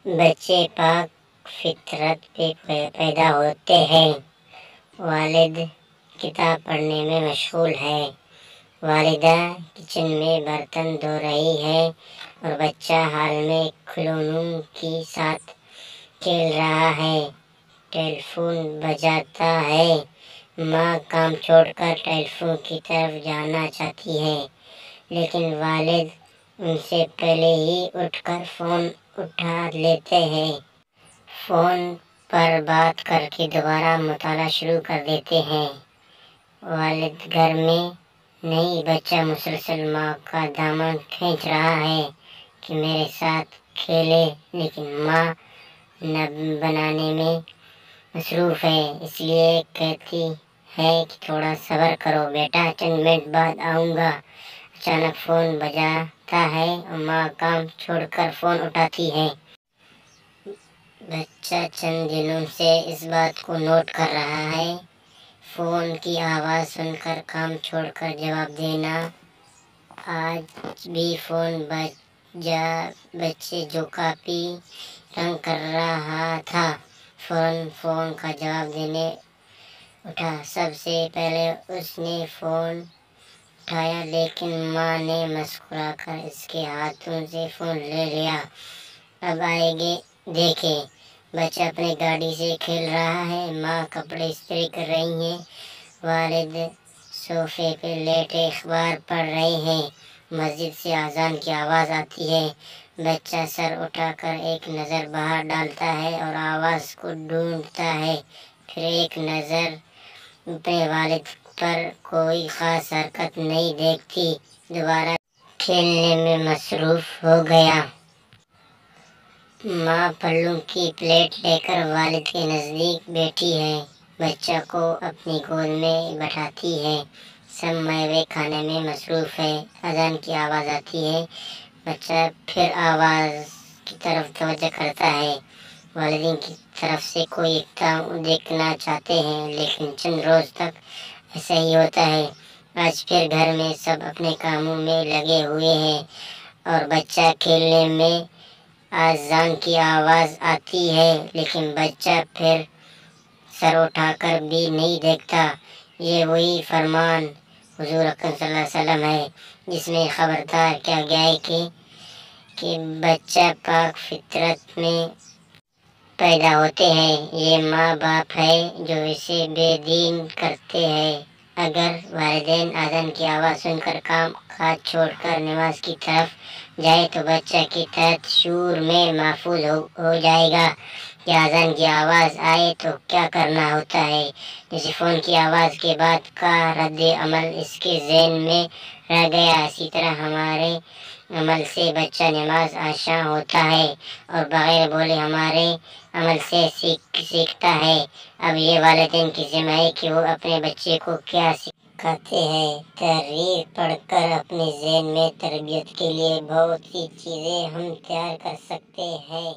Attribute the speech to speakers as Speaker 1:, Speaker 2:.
Speaker 1: بچے پاک فطرت پہ پیدا ہوتے ہیں۔ والد کتاب پڑھنے میں مشغول ہے، والدہ کچن میں برتن دھو رہی ہے اور بچہ حال میں کھلونوں کے ساتھ کھیل رہا ہے۔ ٹیلی فون بجتا ہے۔ ماں کام چھوڑ کر ٹیلی فون کی طرف جانا چاہتی ہے، لیکن والد ان سے پہلے ہی اٹھ کر فون اٹھا لیتے ہیں۔ فون پر بات کر کے دوبارہ مطالعہ شروع کر دیتے ہیں۔ والد گھر میں نہیں، بچہ مسلسل ماں کا دامن کھینچ رہا ہے کہ میرے ساتھ کھیلے، لیکن ماں بنانے میں مصروف ہے، اس لیے کہتی ہے کہ تھوڑا صبر کرو بیٹا، چند منٹ بعد آؤں گا۔ اچانک فون بجتا ہے اور ماں کام چھوڑ کر فون اٹھاتی ہے۔ بچہ چند دنوں سے اس بات کو نوٹ کر رہا ہے۔ فون کی آواز سن کر کام چھوڑ کر جواب دینا۔ آج بھی فون بجا۔ بچے جو کاپی رنگ کر رہا تھا، فوراً فون کا جواب دینے اٹھا۔ سب سے پہلے اس نے فون اٹھایا، لیکن ماں نے مسکرا کر اس کے ہاتھوں سے فون لے لیا۔ اب آگے دیکھیں۔ بچہ اپنی گاڑی سے کھیل رہا ہے، ماں کپڑے استری کر رہی ہے، والد صوفے پہ لیٹے اخبار پڑھ رہے ہیں۔ مسجد سے اذان کی آواز آتی ہے۔ بچہ سر اٹھا کر ایک نظر باہر ڈالتا ہے اور آواز کو ڈھونڈتا ہے، پھر ایک نظر اپنے والد پر۔ کوئی خاص حرکت نہیں دیکھتی، دوبارہ کھیلنے میں مصروف ہو گیا۔ ماں پھلوں کی پلیٹ لے کر والد کے نزدیک بیٹھی ہے، بچہ کو اپنی گود میں بٹھاتی ہے۔ سب میوے کھانے میں مصروف ہے۔ اذان کی آواز آتی ہے۔ بچہ پھر آواز کی طرف توجہ کرتا ہے۔ والدین کی طرف سے کوئی اقدام دیکھنا چاہتے ہیں، لیکن چند روز تک ایسا ہی ہوتا ہے۔ آج پھر گھر میں سب اپنے کاموں میں لگے ہوئے ہیں اور بچہ کھیلنے میں۔ اذان کی آواز آتی ہے، لیکن بچہ پھر سر اٹھا کر بھی نہیں دیکھتا۔ یہ وہی فرمان حضور اکرم صلی اللہ علیہ وسلم ہے، جس میں خبردار کیا گیا ہے کہ بچہ پاک فطرت میں پیدا ہوتے ہیں۔ یہ ماں باپ ہے جو اسے بے دین کرتے ہیں۔ اگر والدین اذان کی آواز سن کر کام کاج چھوڑ کر نماز کی طرف جائے تو بچہ کے تحت شعور میں محفوظ ہو جائے گا کہ اذان کی آواز آئے تو کیا کرنا ہوتا ہے۔ جیسے فون کی آواز کے بعد کا رد عمل اس کے ذہن میں رہ گیا، اسی طرح ہمارے عمل سے بچہ نماز آشنا ہوتا ہے اور بغیر بولے ہمارے عمل سے سیکھتا ہے۔ اب یہ والدین کی ذمہ ہے کہ وہ اپنے بچے کو کیا سکھاتے ہیں۔ تحریر پڑھ کر اپنے ذہن میں تربیت کے لیے بہت سی چیزیں ہم تیار کر سکتے ہیں۔